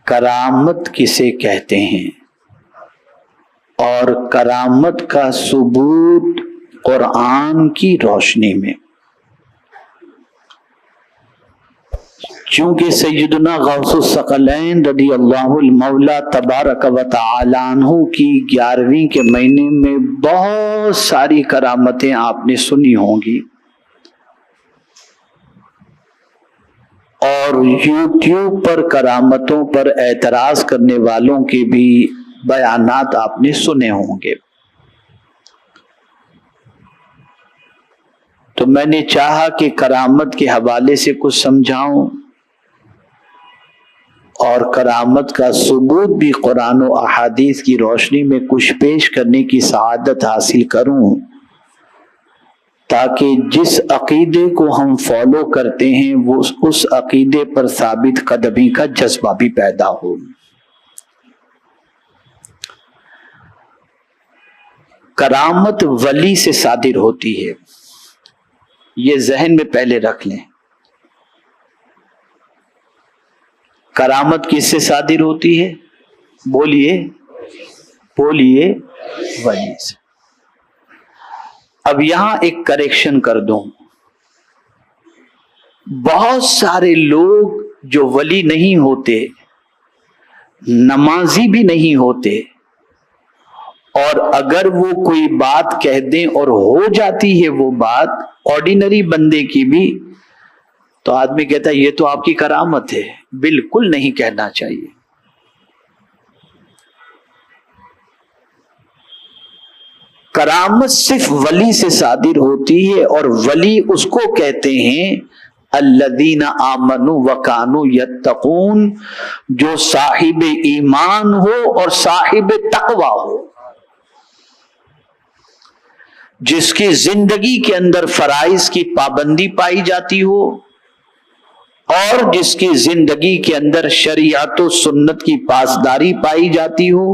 کرامت کسے کہتے ہیں اور کرامت کا ثبوت قرآن کی روشنی میں. چونکہ سیدنا غوث الثقلین رضی اللہ المولا تبارک و تعالی عنہ کی 11ویں کے مہینے میں بہت ساری کرامتیں آپ نے سنی ہوں گی، اور یوٹیوب پر کرامتوں پر اعتراض کرنے والوں کے بھی بیانات آپ نے سنے ہوں گے. تو میں نے چاہا کہ کرامت کے حوالے سے کچھ سمجھاؤں اور کرامت کا ثبوت بھی قرآن و احادیث کی روشنی میں کچھ پیش کرنے کی سعادت حاصل کروں، تاکہ جس عقیدے کو ہم فالو کرتے ہیں وہ اس عقیدے پر ثابت قدمی کا جذبہ بھی پیدا ہو. کرامت ولی سے صادر ہوتی ہے، یہ ذہن میں پہلے رکھ لیں. کرامت کس سے صادر ہوتی ہے؟ بولیے بولیے، ولی سے. اب یہاں ایک کریکشن کر دوں، بہت سارے لوگ جو ولی نہیں ہوتے، نمازی بھی نہیں ہوتے، اور اگر وہ کوئی بات کہہ دیں اور ہو جاتی ہے وہ بات آرڈینری بندے کی بھی، تو آدمی کہتا ہے یہ تو آپ کی کرامت ہے. بالکل نہیں کہنا چاہیے. کرامت صرف ولی سے صادر ہوتی ہے، اور ولی اس کو کہتے ہیں الذین آمنوا وکانوا یتقون، جو صاحب ایمان ہو اور صاحب تقوی ہو، جس کی زندگی کے اندر فرائض کی پابندی پائی جاتی ہو، اور جس کی زندگی کے اندر شریعت و سنت کی پاسداری پائی جاتی ہو،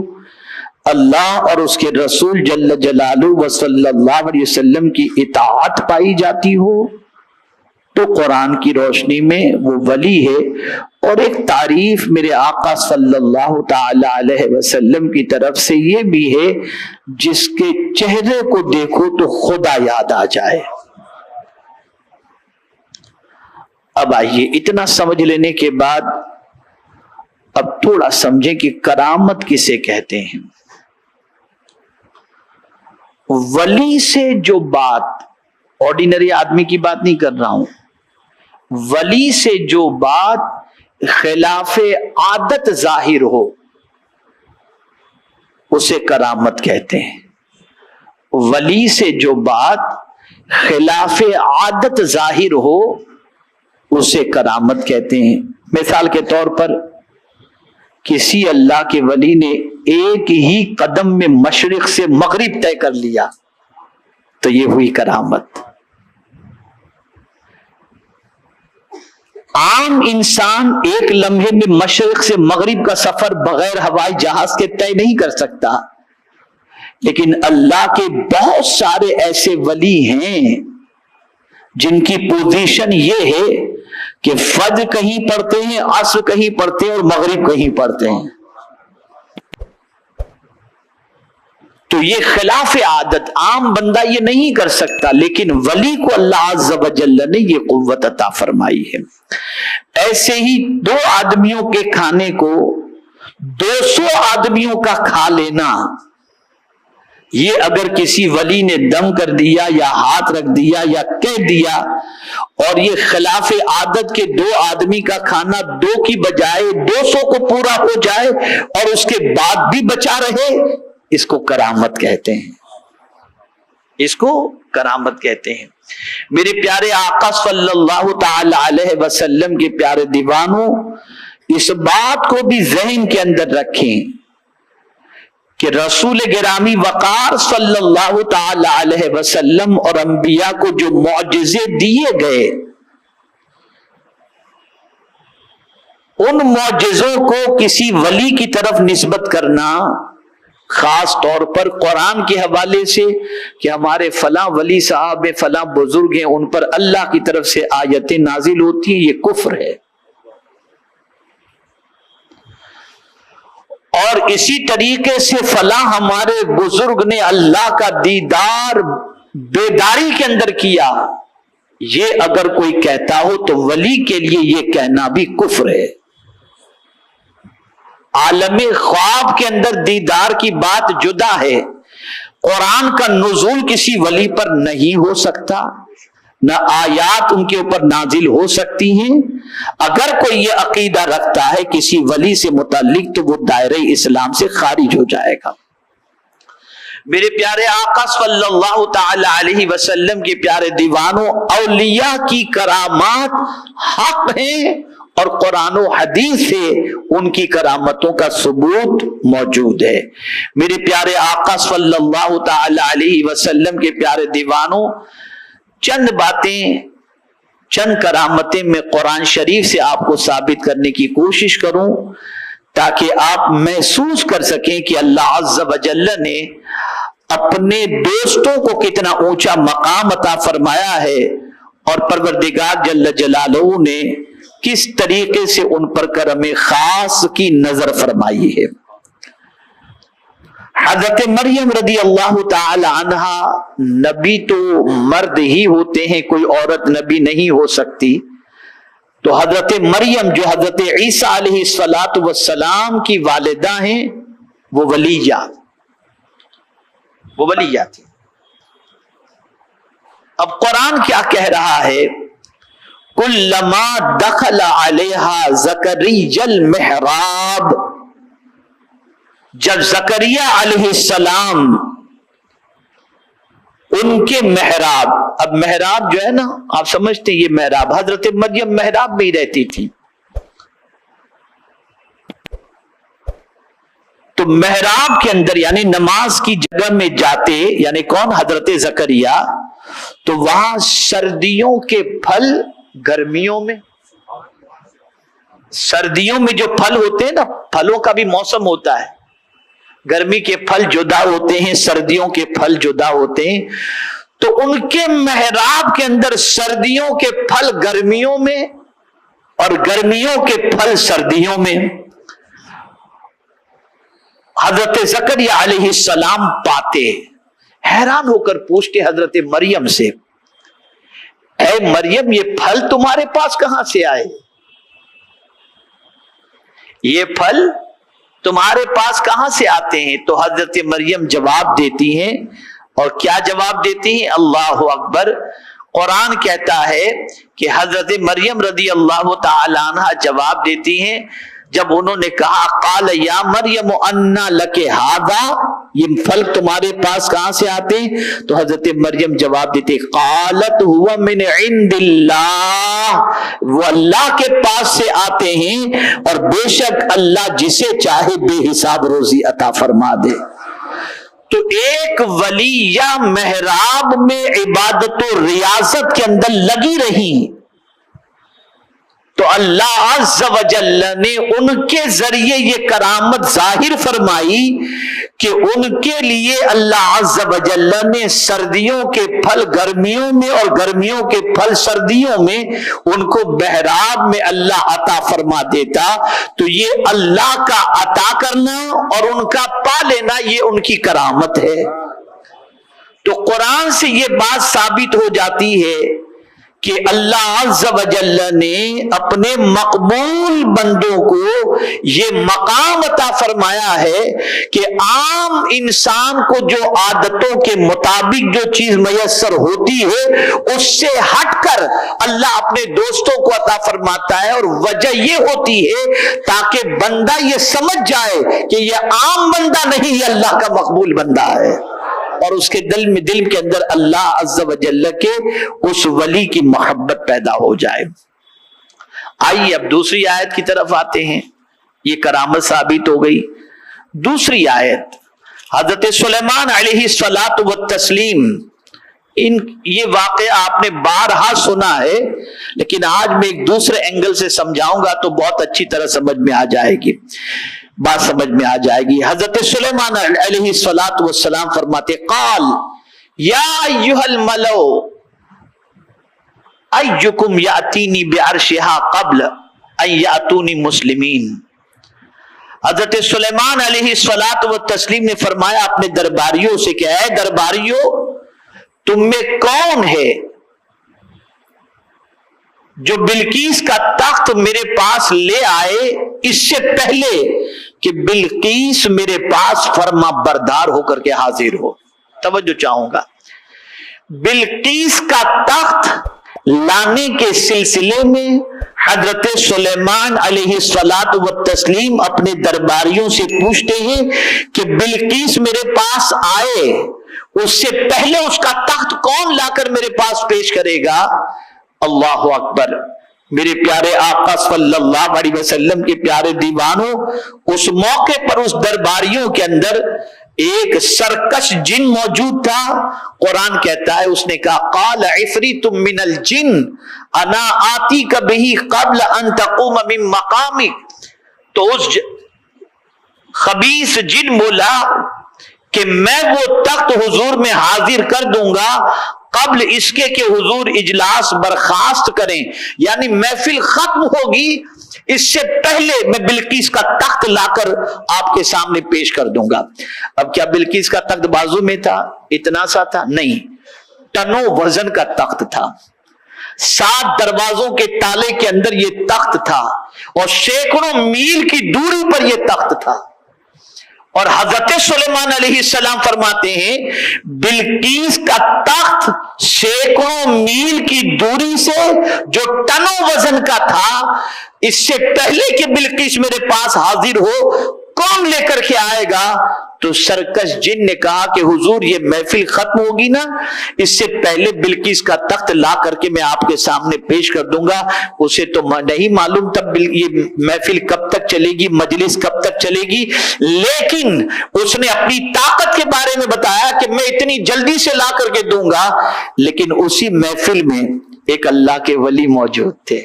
اللہ اور اس کے رسول جل جلالہ و صلی اللہ علیہ وسلم کی اطاعت پائی جاتی ہو، تو قرآن کی روشنی میں وہ ولی ہے. اور ایک تعریف میرے آقا صلی اللہ تعالی علیہ وسلم کی طرف سے یہ بھی ہے، جس کے چہرے کو دیکھو تو خدا یاد آ جائے. اب آئیے، اتنا سمجھ لینے کے بعد اب تھوڑا سمجھیں کہ کرامت کسے کہتے ہیں. ولی سے جو بات، آرڈینری آدمی کی بات نہیں کر رہا ہوں، ولی سے جو بات خلاف عادت ظاہر ہو اسے کرامت کہتے ہیں. ولی سے جو بات خلاف عادت ظاہر ہو اسے کرامت کہتے ہیں. مثال کے طور پر کسی اللہ کے ولی نے ایک ہی قدم میں مشرق سے مغرب طے کر لیا تو یہ ہوئی کرامت. عام انسان ایک لمحے میں مشرق سے مغرب کا سفر بغیر ہوائی جہاز کے طے نہیں کر سکتا، لیکن اللہ کے بہت سارے ایسے ولی ہیں جن کی پوزیشن یہ ہے کہ فجر کہیں پڑھتے ہیں، عصر کہیں پڑھتے ہیں، اور مغرب کہیں پڑھتے ہیں. تو یہ خلاف عادت، عام بندہ یہ نہیں کر سکتا، لیکن ولی کو اللہ عز و جل نے یہ قوت عطا فرمائی ہے. ایسے ہی 2 آدمیوں کے کھانے کو 200 آدمیوں کا کھا لینا، یہ اگر کسی ولی نے دم کر دیا یا ہاتھ رکھ دیا یا کہہ دیا، اور یہ خلاف عادت کے 2 آدمی کا کھانا 2 کی بجائے 200 کو پورا ہو جائے اور اس کے بعد بھی بچا رہے، اس کو کرامت کہتے ہیں. اس کو کرامت کہتے ہیں. میرے پیارے آقا صلی اللہ تعالی علیہ وسلم کے پیارے دیوانوں، اس بات کو بھی ذہن کے اندر رکھیں کہ رسول گرامی وقار صلی اللہ تعالی علیہ وسلم اور انبیاء کو جو معجزے دیے گئے، ان معجزوں کو کسی ولی کی طرف نسبت کرنا، خاص طور پر قرآن کے حوالے سے کہ ہمارے فلاں ولی صاحب فلاں بزرگ ہیں، ان پر اللہ کی طرف سے آیتیں نازل ہوتی ہیں، یہ کفر ہے. اور اسی طریقے سے فلاں ہمارے بزرگ نے اللہ کا دیدار بیداری کے اندر کیا، یہ اگر کوئی کہتا ہو تو ولی کے لیے یہ کہنا بھی کفر ہے۔ عالم خواب کے اندر دیدار کی بات جدا ہے، قرآن کا نزول کسی ولی پر نہیں ہو سکتا، نہ آیات ان کے اوپر نازل ہو سکتی ہیں۔ اگر کوئی یہ عقیدہ رکھتا ہے کسی ولی سے متعلق تو وہ دائرہ اسلام سے خارج ہو جائے گا۔ میرے پیارے آقا صلی اللہ تعالی علیہ وسلم کے پیارے دیوانوں، اولیاء کی کرامات حق ہیں اور قرآن و حدیث سے ان کی کرامتوں کا ثبوت موجود ہے۔ میرے پیارے آقا صلی اللہ تعالی علیہ وسلم کے پیارے دیوانوں، چند باتیں، چند کرامتیں میں قرآن شریف سے آپ کو ثابت کرنے کی کوشش کروں تاکہ آپ محسوس کر سکیں کہ اللہ عز و جل نے اپنے دوستوں کو کتنا اونچا مقام عطا فرمایا ہے اور پروردگار جل جلالہ نے کس طریقے سے ان پر کرم خاص کی نظر فرمائی ہے۔ حضرت مریم رضی اللہ تعالی عنہا، نبی تو مرد ہی ہوتے ہیں، کوئی عورت نبی نہیں ہو سکتی، تو حضرت مریم جو حضرت عیسیٰ علیہ السلام کی والدہ ہیں وہ ولیہ تھی۔ اب قرآن کیا کہہ رہا ہے؟ کلما دخل علیہا زکریا المحراب، جب زکریا علیہ السلام ان کے محراب، اب محراب جو ہے نا آپ سمجھتے ہیں یہ محراب، حضرت مریم محراب میں ہی رہتی تھی، تو محراب کے اندر یعنی نماز کی جگہ میں جاتے، یعنی کون؟ حضرت زکریا، تو وہاں سردیوں کے پھل، گرمیوں میں سردیوں میں جو پھل ہوتے ہیں نا، پھلوں کا بھی موسم ہوتا ہے، گرمی کے پھل جدا ہوتے ہیں، سردیوں کے پھل جدا ہوتے ہیں، تو ان کے محراب کے اندر سردیوں کے پھل گرمیوں میں اور گرمیوں کے پھل سردیوں میں حضرت زکریا علیہ السلام پاتے، حیران ہو کر پوچھتے حضرت مریم سے، اے مریم یہ پھل تمہارے پاس کہاں سے آئے؟ یہ پھل تمہارے پاس کہاں سے آتے ہیں؟ تو حضرت مریم جواب دیتی ہیں، اور کیا جواب دیتی ہیں؟ اللہ اکبر! قرآن کہتا ہے کہ حضرت مریم رضی اللہ تعالی عنہ جواب دیتی ہیں، جب انہوں نے کہا قال یا مریم انا لک ھذا، یہ پھل تمہارے پاس کہاں سے آتے ہیں؟ تو حضرت مریم جواب دیتے قالت هو من عند اللہ، وہ اللہ کے پاس سے آتے ہیں اور بے شک اللہ جسے چاہے بے حساب روزی عطا فرما دے۔ تو ایک ولیہ محراب میں عبادت و ریاضت کے اندر لگی رہی، تو اللہ عز و جل نے ان کے ذریعے یہ کرامت ظاہر فرمائی کہ ان کے لیے اللہ عز و جل نے سردیوں کے پھل گرمیوں میں اور گرمیوں کے پھل سردیوں میں ان کو محراب میں اللہ عطا فرما دیتا۔ تو یہ اللہ کا عطا کرنا اور ان کا پا لینا یہ ان کی کرامت ہے۔ تو قرآن سے یہ بات ثابت ہو جاتی ہے کہ اللہ عز و جل نے اپنے مقبول بندوں کو یہ مقام عطا فرمایا ہے کہ عام انسان کو جو عادتوں کے مطابق جو چیز میسر ہوتی ہے اس سے ہٹ کر اللہ اپنے دوستوں کو عطا فرماتا ہے، اور وجہ یہ ہوتی ہے تاکہ بندہ یہ سمجھ جائے کہ یہ عام بندہ نہیں، یہ اللہ کا مقبول بندہ ہے، اور اس کے دل کے اندر اللہ عز و جل کے اس ولی کی محبت پیدا ہو جائے۔ آئیے اب دوسری آیت کی طرف آتے ہیں، یہ کرامت ثابت ہو گئی۔ دوسری آیت حضرت سلیمان علیہ الصلاۃ والتسلیم، یہ واقعہ آپ نے بارہا سنا ہے، لیکن آج میں ایک دوسرے اینگل سے سمجھاؤں گا تو بہت اچھی طرح سمجھ میں آ جائے گی، بات سمجھ میں آ جائے گی۔ حضرت سلیمان علیہ الصلاۃ والسلام فرماتے قال یا ایھا الملؤ ایکم یاتینی بعرشھا قبل ان یاتونی مسلمین۔ حضرت سلیمان علیہ الصلوۃ والتسلیم نے فرمایا اپنے درباریوں سے کہ اے درباریوں، تم میں کون ہے جو بلقیس کا تخت میرے پاس لے آئے اس سے پہلے کہ بلقیس میرے پاس فرما بردار ہو کر کے حاضر ہو؟ توجہ چاہوں گا، بلقیس کا تخت لانے کے سلسلے میں حضرت سلیمان علیہ الصلوۃ والتسلیم اپنے درباریوں سے پوچھتے ہیں کہ بلقیس میرے پاس آئے اس سے پہلے اس کا تخت کون لا کر میرے پاس پیش کرے گا؟ اللہ اکبر! میرے پیارے آقا صلی اللہ علیہ وسلم کے پیارے دیوانوں، اس موقع پر اس درباریوں کے اندر ایک سرکش جن موجود تھا۔ قرآن کہتا ہے اس نے کہا قال عفریت من الجن انا آتیک بہ قبل ان تقوم من مقامک، تو اس خبیث جن بولا کہ میں وہ تخت حضور میں حاضر کر دوں گا قبل اس کے کہ حضور اجلاس برخاست کریں، یعنی محفل ختم ہوگی اس سے پہلے میں بلقیس کا تخت لا کر آپ کے سامنے پیش کر دوں گا۔ اب کیا بلقیس کا تخت بازو میں تھا؟ اتنا سا تھا؟ نہیں، ٹنوں وزن کا تخت تھا، 7 دروازوں کے تالے کے اندر یہ تخت تھا اور سینکڑوں میل کی دوری پر یہ تخت تھا۔ اور حضرت سلیمان علیہ السلام فرماتے ہیں بلقیس کا تخت سینکڑوں میل کی دوری سے جو ٹنوں وزن کا تھا، اس سے پہلے کہ بلقیس میرے پاس حاضر ہو کون لے کر کے آئے گا؟ تو سرکش جن نے کہا کہ حضور یہ محفل ختم ہوگی نا، اس سے پہلے بلقیس کا تخت لا کر کے میں آپ کے سامنے پیش کر دوں گا۔ اسے تو نہیں معلوم تب یہ محفل کب تک چلے گی، مجلس کب تک چلے گی، لیکن اس نے اپنی طاقت کے بارے میں بتایا کہ میں اتنی جلدی سے لا کر کے دوں گا۔ لیکن اسی محفل میں ایک اللہ کے ولی موجود تھے،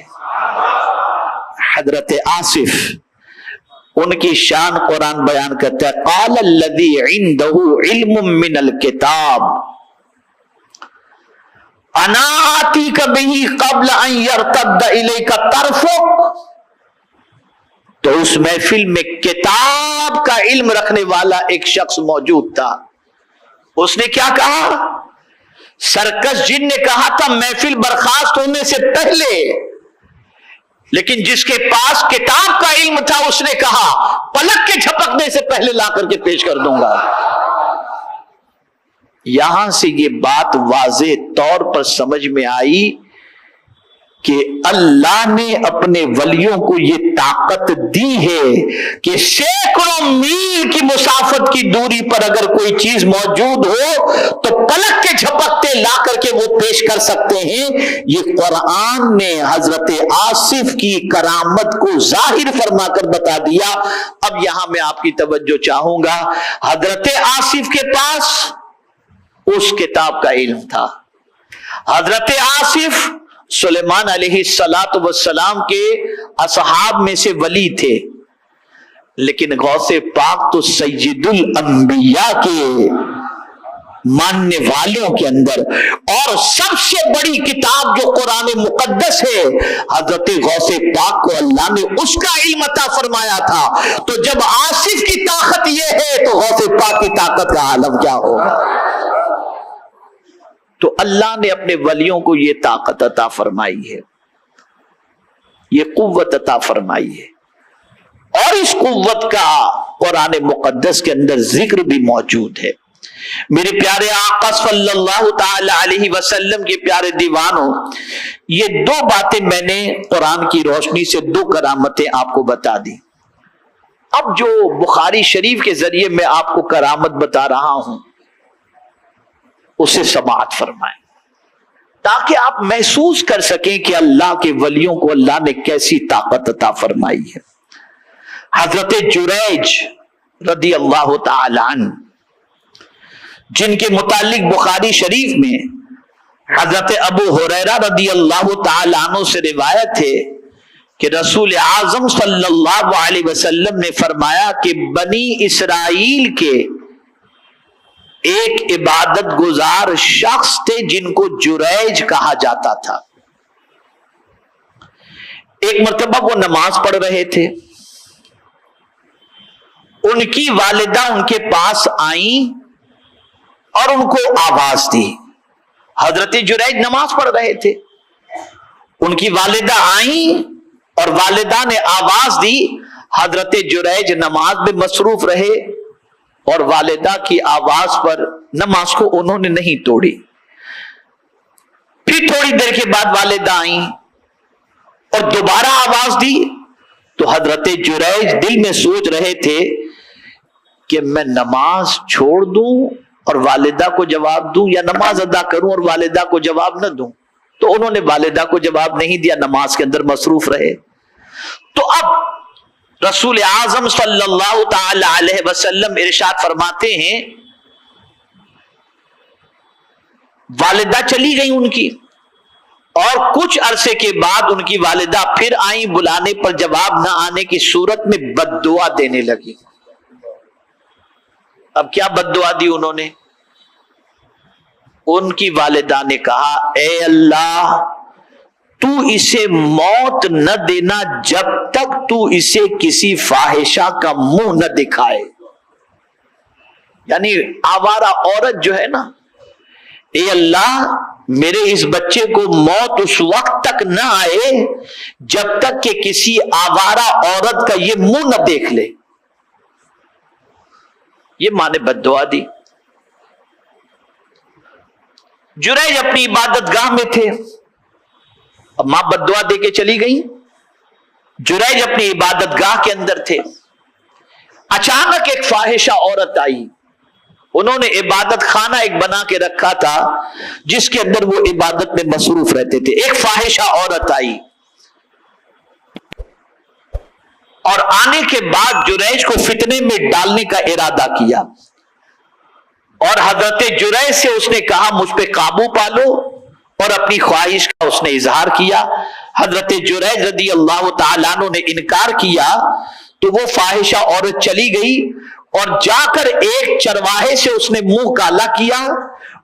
حضرت آصف، ان کی شان قرآن بیان کرتا ہے قال الذی عنده علم من الکتاب انا آتیک بہ قبل ان یرتد الیک طرفک، تو اس محفل میں کتاب کا علم رکھنے والا ایک شخص موجود تھا۔ اس نے کیا کہا؟ سرکش جن نے کہا تھا محفل برخاست ہونے سے پہلے، لیکن جس کے پاس کتاب کا علم تھا اس نے کہا پلک کے جھپکنے سے پہلے لا کر کے پیش کر دوں گا۔ یہاں سے یہ بات واضح طور پر سمجھ میں آئی کہ اللہ نے اپنے ولیوں کو یہ طاقت دی ہے کہ سینکڑوں میل کی مسافت کی دوری پر اگر کوئی چیز موجود ہو تو پلک کے جھپکتے لا کر کے وہ پیش کر سکتے ہیں۔ یہ قرآن نے حضرت آصف کی کرامت کو ظاہر فرما کر بتا دیا۔ اب یہاں میں آپ کی توجہ چاہوں گا، حضرت آصف کے پاس اس کتاب کا علم تھا۔ حضرت آصف سلیمان علیہ الصلوۃ والسلام کے اصحاب میں سے ولی تھے، لیکن غوث پاک تو سید الانبیاء کے ماننے والوں کے اندر، اور سب سے بڑی کتاب جو قرآن مقدس ہے، حضرت غوث پاک کو اللہ نے اس کا علم عطا فرمایا تھا۔ تو جب آصف کی طاقت یہ ہے تو غوث پاک کی طاقت کا عالم کیا ہوگا؟ تو اللہ نے اپنے ولیوں کو یہ طاقت عطا فرمائی ہے، یہ قوت عطا فرمائی ہے، اور اس قوت کا قرآن مقدس کے اندر ذکر بھی موجود ہے۔ میرے پیارے آقا صلی اللہ تعالی علیہ وسلم کے پیارے دیوانوں، یہ 2 باتیں میں نے قرآن کی روشنی سے 2 کرامتیں آپ کو بتا دی۔ اب جو بخاری شریف کے ذریعے میں آپ کو کرامت بتا رہا ہوں اسے سماعت فرمائیں، تاکہ آپ محسوس کر سکیں کہ اللہ کے ولیوں کو اللہ نے کیسی طاقت عطا فرمائی ہے۔ حضرت جریج رضی اللہ تعالی عنہ، جن کے متعلق بخاری شریف میں حضرت ابو ہریرہ رضی اللہ تعالی عنہ سے روایت ہے کہ رسول اعظم صلی اللہ علیہ وسلم نے فرمایا کہ بنی اسرائیل کے ایک عبادت گزار شخص تھے جن کو جریج کہا جاتا تھا۔ ایک مرتبہ وہ نماز پڑھ رہے تھے، ان کی والدہ ان کے پاس آئیں اور ان کو آواز دی. حضرت جریج نماز پڑھ رہے تھے, ان کی والدہ آئیں اور والدہ نے آواز دی. حضرت جریج نماز میں مصروف رہے اور والدہ کی آواز پر نماز کو انہوں نے نہیں توڑی. پھر تھوڑی دیر کے بعد والدہ آئیں اور دوبارہ آواز دی تو حضرت جریج دل میں سوچ رہے تھے کہ میں نماز چھوڑ دوں اور والدہ کو جواب دوں یا نماز ادا کروں اور والدہ کو جواب نہ دوں. تو انہوں نے والدہ کو جواب نہیں دیا, نماز کے اندر مصروف رہے. تو اب رسول اعظم صلی اللہ تعالی علیہ وسلم ارشاد فرماتے ہیں والدہ چلی گئی ان کی, اور کچھ عرصے کے بعد ان کی والدہ پھر آئیں, بلانے پر جواب نہ آنے کی صورت میں بد دعا دینے لگی. اب کیا بد دعا دی انہوں نے؟ ان کی والدہ نے کہا اے اللہ تو اسے موت نہ دینا جب تک تو اسے کسی فاحشہ کا منہ نہ دکھائے. یعنی آوارہ عورت جو ہے نا, اے اللہ میرے اس بچے کو موت اس وقت تک نہ آئے جب تک کہ کسی آوارہ عورت کا یہ منہ نہ دیکھ لے. یہ ماں نے بد دعا دی. جریج اپنی عبادت گاہ میں تھے, اب ماں بد دعا دے کے چلی گئی. جریج اپنی عبادت گاہ کے اندر تھے, اچانک ایک فاحشہ عورت آئی. انہوں نے عبادت خانہ ایک بنا کے رکھا تھا جس کے اندر وہ عبادت میں مصروف رہتے تھے. ایک فاحشہ عورت آئی اور آنے کے بعد جریج کو فتنے میں ڈالنے کا ارادہ کیا, اور حضرت جریج سے اس نے کہا مجھ پہ قابو پالو, اور اپنی خواہش کا اس نے اظہار کیا. حضرت جریج رضی اللہ تعالیٰ عنہ نے انکار کیا تو وہ فاحشہ عورت چلی گئی اور جا کر ایک چرواہے سے اس نے منہ کالا کیا,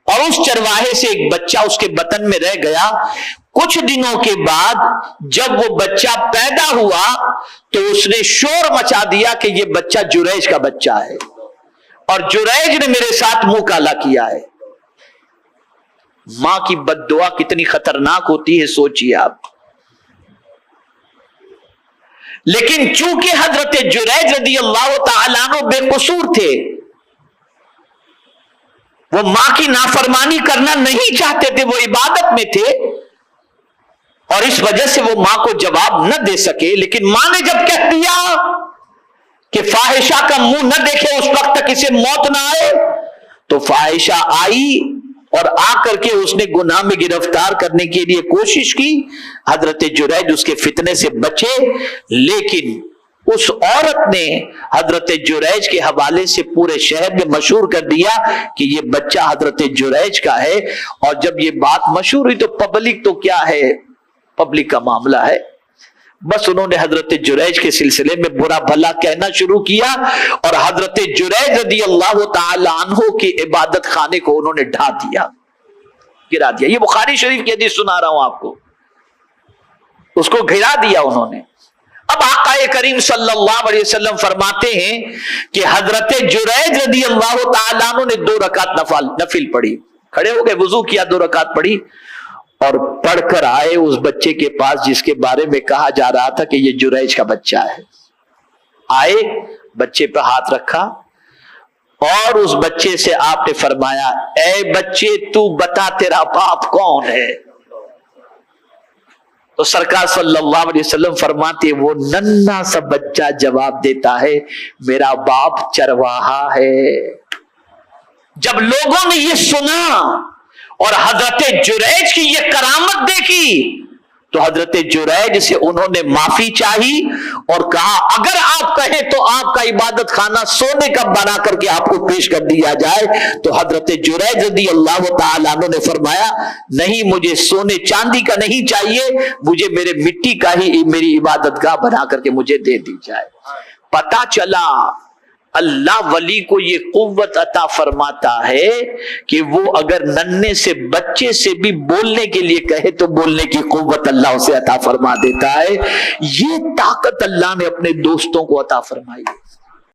اور اس چرواہے سے ایک بچہ اس کے بطن میں رہ گیا. کچھ دنوں کے بعد جب وہ بچہ پیدا ہوا تو اس نے شور مچا دیا کہ یہ بچہ جریج کا بچہ ہے اور جریج نے میرے ساتھ منہ کالا کیا ہے. ماں کی بد دعا کتنی خطرناک ہوتی ہے سوچئے آپ. لیکن چونکہ حضرت جریج رضی اللہ تعالیٰ عنہ بے قصور تھے, وہ ماں کی نافرمانی کرنا نہیں چاہتے تھے, وہ عبادت میں تھے, اور اس وجہ سے وہ ماں کو جواب نہ دے سکے. لیکن ماں نے جب کہہ دیا کہ فاحشہ کا منہ نہ دیکھے اس وقت تک اسے موت نہ آئے, تو فاحشہ آئی اور آ کر کے اس نے گناہ میں گرفتار کرنے کے لیے کوشش کی. حضرت جریج اس کے فتنے سے بچے, لیکن اس عورت نے حضرت جریج کے حوالے سے پورے شہر میں مشہور کر دیا کہ یہ بچہ حضرت جریج کا ہے. اور جب یہ بات مشہور ہوئی تو پبلک تو کیا ہے, پبلک کا معاملہ ہے, بس انہوں نے حضرت جریج کے سلسلے میں برا بھلا کہنا شروع کیا, اور حضرت جریج رضی اللہ تعالی عنہ کی عبادت خانے کو انہوں نے ڈھا دیا, گرا دیا. یہ بخاری شریف کی حدیث سنا رہا ہوں آپ کو, اس کو گرا دیا انہوں نے. اب آقا کریم صلی اللہ علیہ وسلم فرماتے ہیں کہ حضرت جریج رضی اللہ تعالی عنہ نے 2 رکعت نفل پڑھی, کھڑے ہو گئے, وضو کیا, 2 رکعت پڑھی, اور پڑھ کر آئے اس بچے کے پاس جس کے بارے میں کہا جا رہا تھا کہ یہ جریج کا بچہ ہے. آئے, بچے پہ ہاتھ رکھا اور اس بچے سے آپ نے فرمایا اے بچے تو بتا تیرا باپ کون ہے؟ تو سرکار صلی اللہ علیہ وسلم فرماتے وہ ننھا سا بچہ جواب دیتا ہے میرا باپ چرواہا ہے. جب لوگوں نے یہ سنا اور حضرت جریج کی یہ کرامت دیکھی تو حضرت جریج سے انہوں نے معافی چاہی اور کہا اگر آپ کہیں تو آپ کا عبادت خانہ سونے کا بنا کر کے آپ کو پیش کر دیا جائے. تو حضرت جریج رضی اللہ تعالیٰ عنہ نے فرمایا نہیں, مجھے سونے چاندی کا نہیں چاہیے, مجھے میرے مٹی کا ہی میری عبادت گاہ بنا کر کے مجھے دے دی جائے. پتا چلا اللہ ولی کو یہ قوت عطا فرماتا ہے کہ وہ اگر ننھے سے بچے سے بھی بولنے کے لیے کہے تو بولنے کی قوت اللہ اسے عطا فرما دیتا ہے. یہ طاقت اللہ نے اپنے دوستوں کو عطا فرمائی.